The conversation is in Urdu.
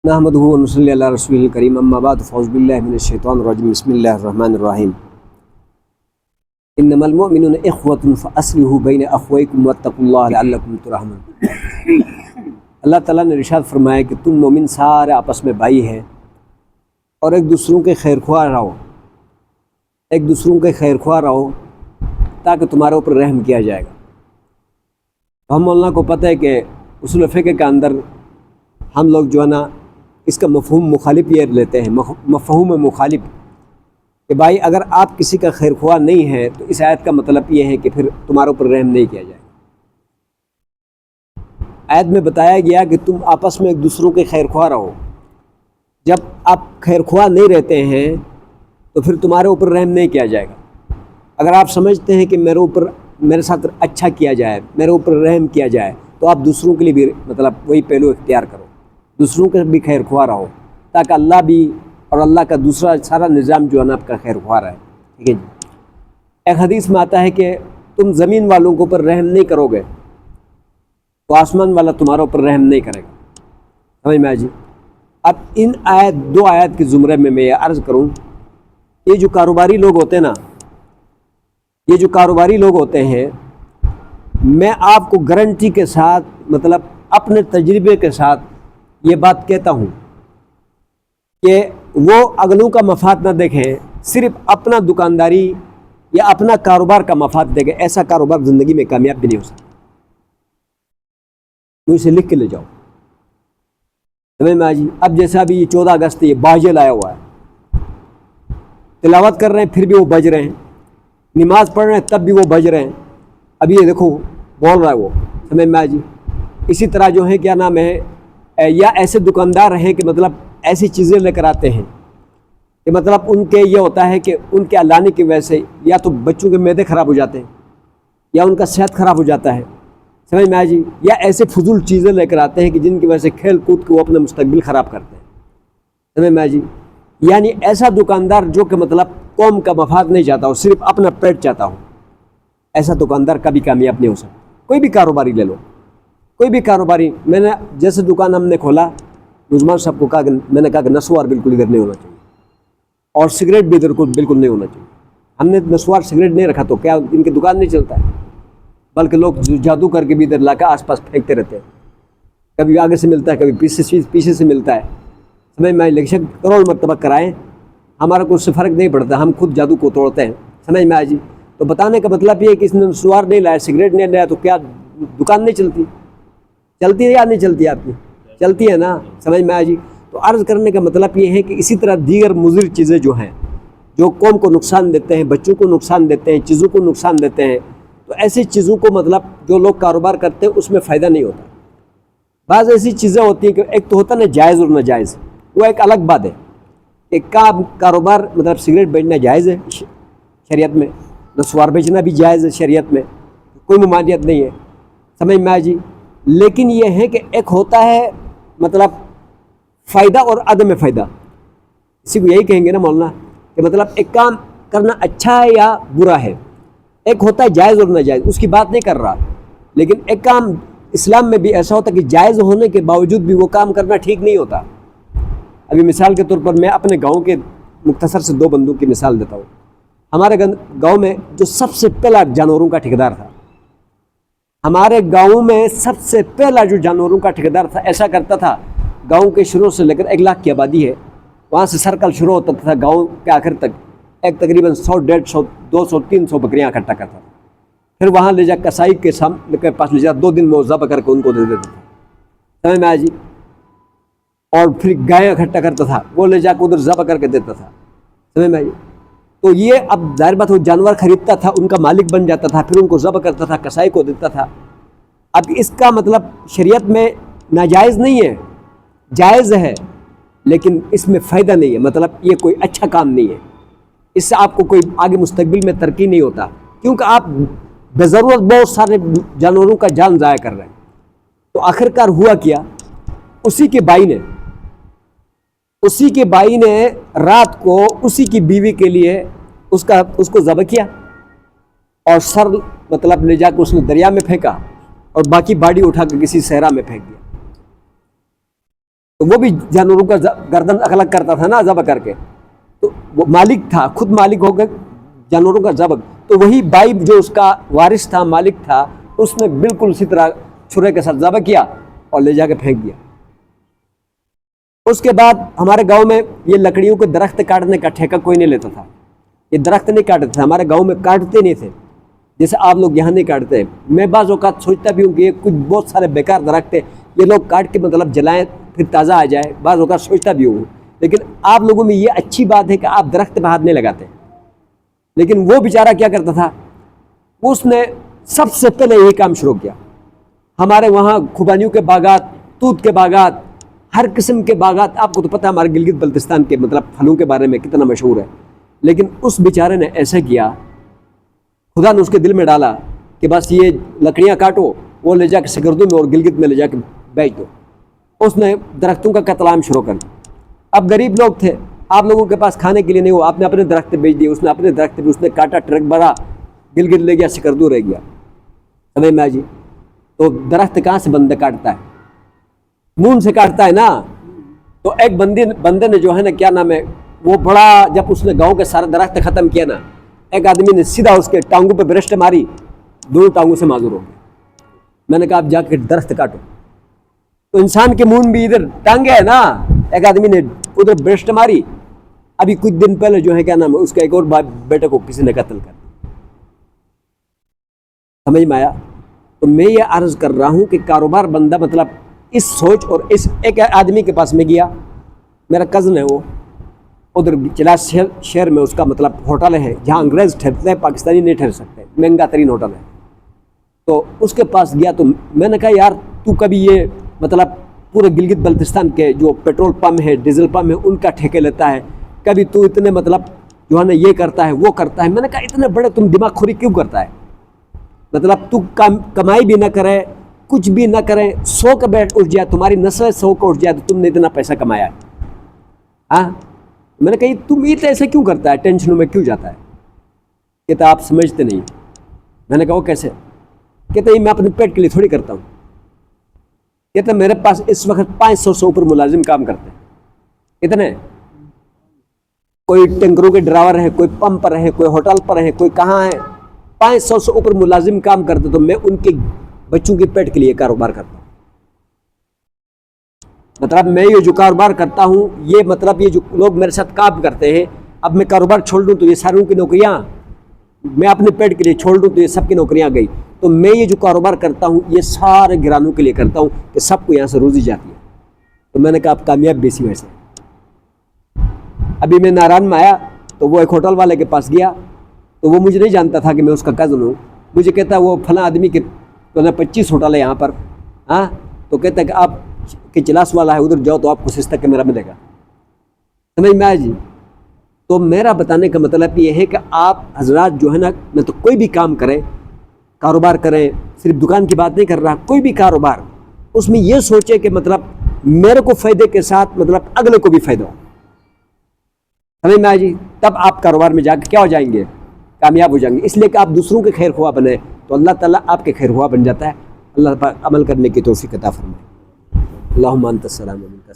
نحمدہ و نصلی علی رسول الکریم اما بعد فاعوذ باللہ من الشیطان الرجیم بسم اللہ الرحمن الرحیم انما المؤمنون اخوة فاصلحوا بین اخویکم واتقوا اللہ لعلکم ترحمون۔ اللہ تعالیٰ نے ارشاد فرمایا کہ تم مومن سارے آپس میں بھائی ہیں اور ایک دوسروں کے خیر خواہ رہو، ایک دوسروں کے خیر خواہ رہو تاکہ تمہارے اوپر رحم کیا جائے گا۔ ہم مولانا کو پتہ ہے کہ اصول فقہ کے اندر ہم لوگ جو ہے نا اس کا مفہوم مخالف یہ لیتے ہیں، مفہوم مخالف کہ بھائی اگر آپ کسی کا خیر خواہ نہیں ہے تو اس آیت کا مطلب یہ ہے کہ پھر تمہارے اوپر رحم نہیں کیا جائے۔ آیت میں بتایا گیا کہ تم آپس میں ایک دوسروں کے خیر خواہ رہو۔ جب آپ خیر خواہ نہیں رہتے ہیں تو پھر تمہارے اوپر رحم نہیں کیا جائے گا۔ اگر آپ سمجھتے ہیں کہ میرے ساتھ اچھا کیا جائے، میرے اوپر رحم کیا جائے، تو آپ دوسروں کے لیے بھی وہی پہلو اختیار کرو، دوسروں کے بھی خیر خواہ رہو تاکہ اللہ بھی اور اللہ کا دوسرا سارا نظام جو ہے نا آپ کا خیر خواہ رہے۔ ٹھیک ہے جی۔ ایک حدیث میں آتا ہے کہ تم زمین والوں کے اوپر رحم نہیں کرو گے تو آسمان والا تمہارے اوپر رحم نہیں کرے گا۔ سمجھ میں آئے جی۔ اب ان دو آیات کے زمرے میں یہ عرض کروں، یہ جو کاروباری لوگ ہوتے ہیں نا، یہ جو کاروباری لوگ ہوتے ہیں، میں آپ کو گارنٹی کے ساتھ اپنے تجربے کے ساتھ یہ بات کہتا ہوں کہ وہ اگلوں کا مفاد نہ دیکھیں، صرف اپنا دکانداری یا اپنا کاروبار کا مفاد دیکھیں، ایسا کاروبار زندگی میں کامیاب بھی نہیں ہو سکتا۔ مجھ سے لکھ کے لے جاؤ۔ سمجھ میں آجی۔ اب جیسا ابھی یہ 14 اگست یہ باجل آیا ہوا ہے، تلاوت کر رہے ہیں پھر بھی وہ بج رہے ہیں، نماز پڑھ رہے ہیں تب بھی وہ بج رہے ہیں، اب یہ دیکھو بول رہا ہے وہ۔ سمجھ میں آجی۔ اسی طرح جو ہے کیا نام ہے، یا ایسے دکاندار ہیں کہ ایسی چیزیں لے کر آتے ہیں کہ ان کے یہ ہوتا ہے کہ ان کے لانے کی وجہ سے یا تو بچوں کے معدے خراب ہو جاتے ہیں یا ان کا صحت خراب ہو جاتا ہے۔ سمجھ میں آئے جی۔ یا ایسے فضول چیزیں لے کر آتے ہیں کہ جن کی وجہ سے کھیل کود کو وہ اپنا مستقبل خراب کرتے ہیں۔ سمجھ میں آئے جی۔ یعنی ایسا دکاندار جو کہ قوم کا مفاد نہیں چاہتا ہو، صرف اپنا پیٹ چاہتا ہو، ایسا دکاندار کبھی کامیاب نہیں ہو سکتا۔ کوئی بھی کاروباری لے لو، کوئی بھی کاروباری، میں نے جیسے دکان ہم نے کھولا، نظمان صاحب کو میں نے کہا کہ نسوار بالکل ادھر نہیں ہونا چاہیے اور سگریٹ بھی ادھر کو بالکل نہیں ہونا چاہیے۔ ہم نے نسوار سگریٹ نہیں رکھا تو کیا ان کی دکان نہیں چلتا ہے؟ بلکہ لوگ جادو کر کے بھی ادھر لا کے آس پاس پھینکتے رہتے ہیں، کبھی آگے سے ملتا ہے کبھی پیچھے سے ملتا ہے۔ سمجھ میں لیکن کروڑ مرتبہ کرائیں ہمارا کوئی سے فرق نہیں پڑتا، ہم خود جادو کو توڑتے ہیں۔ سمجھ میں آئے جی۔ تو بتانے کا مطلب یہ ہے کہ اس نے نسوار نہیں لایا، سگریٹ نہیں لایا تو کیا دکان نہیں چلتی؟ چلتی ہے یا نہیں چلتی؟ آپ کی چلتی ہے نا۔ سمجھ میں آئے جی۔ تو عرض کرنے کا مطلب یہ ہے کہ اسی طرح دیگر مضر چیزیں جو ہیں، جو قوم کو نقصان دیتے ہیں، بچوں کو نقصان دیتے ہیں، چیزوں کو نقصان دیتے ہیں، تو ایسی چیزوں کو جو لوگ کاروبار کرتے ہیں اس میں فائدہ نہیں ہوتا۔ بعض ایسی چیزیں ہوتی ہیں کہ ایک تو ہوتا ہے نا جائز اور ناجائز، وہ ایک الگ بات ہے۔ ایک کاروبار سگریٹ بیچنا جائز ہے شریعت میں، نسوار بیچنا بھی جائز ہے شریعت میں، کوئی ممانعت نہیں ہے۔ سمجھ میں آئے جی۔ لیکن یہ ہے کہ ایک ہوتا ہے فائدہ اور عدم فائدہ، اسی کو یہی کہیں گے نا مولانا کہ ایک کام کرنا اچھا ہے یا برا ہے، ایک ہوتا ہے جائز اور ناجائز، اس کی بات نہیں کر رہا۔ لیکن ایک کام اسلام میں بھی ایسا ہوتا ہے کہ جائز ہونے کے باوجود بھی وہ کام کرنا ٹھیک نہیں ہوتا۔ ابھی مثال کے طور پر میں اپنے گاؤں کے مختصر سے 2 بندوں کی مثال دیتا ہوں۔ ہمارے گاؤں میں جو سب سے پہلا جانوروں کا ٹھیکیدار تھا، ہمارے گاؤں میں سب سے پہلا جو جانوروں کا ٹھیکیدار تھا، ایسا کرتا تھا، گاؤں کے شروع سے لے کر 1 لاکھ کی آبادی ہے، وہاں سے سرکل شروع ہوتا تھا، گاؤں کے آخر تک ایک تقریباً 100 150 200 300 بکریاں اکٹھا کرتا تھا، پھر وہاں لے جا کسائی کے پاس لے جا 2 دن میں ذبح کر کے ان کو دے دیتا تھا۔ سمجھ میں آیا جی۔ اور پھر گائے اکٹھا کرتا تھا، وہ لے جا کے ادھر ذبح کر کے دیتا تھا۔ سمجھ میں آئی۔ تو یہ اب ظاہر بات وہ جانور خریدتا تھا، ان کا مالک بن جاتا تھا، پھر ان کو ذبح کرتا تھا، کسائی کو دیتا تھا۔ اب اس کا شریعت میں ناجائز نہیں ہے، جائز ہے، لیکن اس میں فائدہ نہیں ہے، یہ کوئی اچھا کام نہیں ہے، اس سے آپ کو کوئی آگے مستقبل میں ترقی نہیں ہوتا، کیونکہ آپ بے ضرورت بہت سارے جانوروں کا جان ضائع کر رہے ہیں۔ تو آخرکار ہوا کیا، اسی کے بھائی نے رات کو اسی کی بیوی کے لیے اس کو ذبح کیا اور سر لے جا کے اس نے دریا میں پھینکا اور باقی باڈی اٹھا کے کسی صحرا میں پھینک دیا۔ تو تو وہ بھی جانوروں کا گردن الگ کرتا تھا نا ذبح کر کے، تو وہ مالک تھا، خود مالک ہو گئے جانوروں کا ذبح. تو وہی بھائی جو اس کا وارث تھا، مالک تھا، اس نے بالکل اسی طرح چھرے کے ساتھ ذبح کیا اور لے جا کے پھینک دیا. اس کے بعد ہمارے گاؤں میں یہ لکڑیوں کے درخت کاٹنے کا ٹھیکہ کوئی نہیں لیتا تھا. یہ درخت نہیں کاٹتے تھے، ہمارے گاؤں میں کاٹتے نہیں تھے جیسے آپ لوگ یہاں نہیں کاٹتے. میں بعض اوقات سوچتا بھی ہوں کہ یہ کچھ بہت سارے بیکار درخت ہیں، یہ لوگ کاٹ کے مطلب جلائیں پھر تازہ آ جائے، بعض اوقات سوچتا بھی ہوں. لیکن آپ لوگوں میں یہ اچھی بات ہے کہ آپ درخت پہ ہاتھ نہیں لگاتے. لیکن وہ بیچارہ کیا کرتا تھا، اس نے سب سے پہلے یہی کام شروع کیا. ہمارے وہاں خوبانیوں کے باغات، توت کے باغات، ہر قسم کے باغات، آپ کو تو پتہ ہے ہمارے گلگت بلتستان کے مطلب پھلوں کے بارے میں کتنا مشہور ہے. لیکن اس بیچارے نے ایسا کیا، خدا نے اس کے دل میں ڈالا کہ بس یہ لکڑیاں کاٹو، وہ لے جا کے سکردو میں اور گلگت میں لے جا کے بیچ دو. اس نے درختوں کا قتل عام شروع کر دیا. اب غریب لوگ تھے، آپ لوگوں کے پاس کھانے کے لیے نہیں ہو، آپ نے اپنے درخت بیچ دیے. اس نے اپنے درخت بھی، اس نے کاٹا، ٹرک بھرا، گلگت لے گیا، سکردو رہ گیا. سمجھ میں جی؟ تو درخت کہاں سے بندہ کاٹتا ہے؟ مون سے کاٹتا ہے نا. تو ایک بندے نے جو ہے نا، کیا نام ہے وہ، بڑا جب اس نے گاؤں کے سارے درخت ختم کیا نا، ایک آدمی نے سیدھا اس کے ٹانگوں پہ برشٹ ماری، دونوں ٹانگوں سے معذور ہو گئے. میں نے کہا آپ جا کے درخت کاٹو. تو انسان کے مون بھی ادھر ٹانگے ہے نا، ایک آدمی نے ادھر برشٹ ماری. ابھی کچھ دن پہلے جو ہے کیا نام ہے اس کا ایک اور بیٹے کو کسی نے قتل کر دیا. سمجھ میں آیا؟ تو میں یہ عرض کر رہا ہوں کہ کاروبار بندہ مطلب اس سوچ، اور اس ایک آدمی کے پاس میں گیا، میرا کزن ہے، وہ ادھر چلاس شہر میں اس کا مطلب ہوٹل ہے جہاں انگریز ٹھہرتے ہیں، پاکستانی نہیں ٹھہر سکتے، مہنگا ترین ہوٹل ہے. تو اس کے پاس گیا تو میں نے کہا یار تو کبھی یہ مطلب پورے گلگت بلتستان کے جو پیٹرول پمپ ہے، ڈیزل پمپ ہے، ان کا ٹھیکے لیتا ہے، کبھی تو اتنے مطلب جو ہے نا یہ کرتا ہے وہ کرتا ہے. میں نے کہا اتنے بڑے تم دماغ خوری کیوں کرتا ہے؟ مطلب تو کمائی بھی نہ کرے، کچھ بھی نہ کریں، 100 کا بیٹ اٹھ جائے، تمہاری نسل 100 کا اٹھ جائے تو تم نے اتنا پیسہ کمایا ہے. ہاں، میں نے کہا تم یہ ایسے کیوں کرتا ہے، ٹینشنوں میں کیوں جاتا ہے؟ کہتا آپ سمجھتے نہیں. میں نے کہا وہ کیسے؟ کہتا میں اپنے پیٹ کے لیے تھوڑی کرتا ہوں. کہتا میرے پاس اس وقت 500 سے اوپر ملازم کام کرتے ہیں. اتنے، کوئی ٹینکروں کے ڈرائیور ہے، کوئی پمپ پر ہے، کوئی ہوٹل پر ہے، کوئی کہاں ہے، 500 سے اوپر ملازم کام کرتے. تو میں ان کے بچوں کے پیٹ کے لیے کاروبار کرتا ہوں. مطلب میں یہ جو کاروبار کرتا ہوں، یہ مطلب یہ جو لوگ میرے ساتھ کام کرتے ہیں، اب میں کاروبار چھوڑ دوں تو یہ ساروں کی نوکریاں، میں اپنے پیٹ کے لیے چھوڑ دوں تو یہ سب کی نوکریاں گئی. تو میں یہ جو کاروبار کرتا ہوں یہ سارے گرانوں کے لیے کرتا ہوں کہ سب کو یہاں سے روزی جاتی ہے. تو میں نے کہا آپ کامیاب بھی اسی ویسے. ابھی میں ناران میں آیا تو وہ ایک ہوٹل والے کے پاس گیا تو وہ مجھے نہیں جانتا تھا کہ میں اس کا کزن ہوں. مجھے کہتا ہے وہ فلاں آدمی کے 25 ہوٹل ہے یہاں پر. ہاں، تو کہتا ہے کہ آپ کے چلاس والا ہے ادھر جاؤ تو آپ کو سستا کیمرہ ملے گا. سمجھ میں آیا جی؟ تو میرا بتانے کا مطلب یہ ہے کہ آپ حضرات جو ہے نا، میں تو کوئی بھی کام کریں، کاروبار کریں، صرف دکان کی بات نہیں کر رہا، کوئی بھی کاروبار، اس میں یہ سوچے کہ مطلب میرے کو فائدے کے ساتھ مطلب اگلے کو بھی فائدہ ہو. سمجھ میں آیا جی؟ تب آپ کاروبار میں جا کے کیا ہو جائیں گے؟ کامیاب ہو جائیں گے. اس لیے کہ آپ دوسروں کے خیر خواہ بنے تو اللہ تعالیٰ آپ کے خیر خواہ بن جاتا ہے. اللہ پاک عمل کرنے کی توفیق عطا فرمائے. اللہم انت السلام و منک السلام.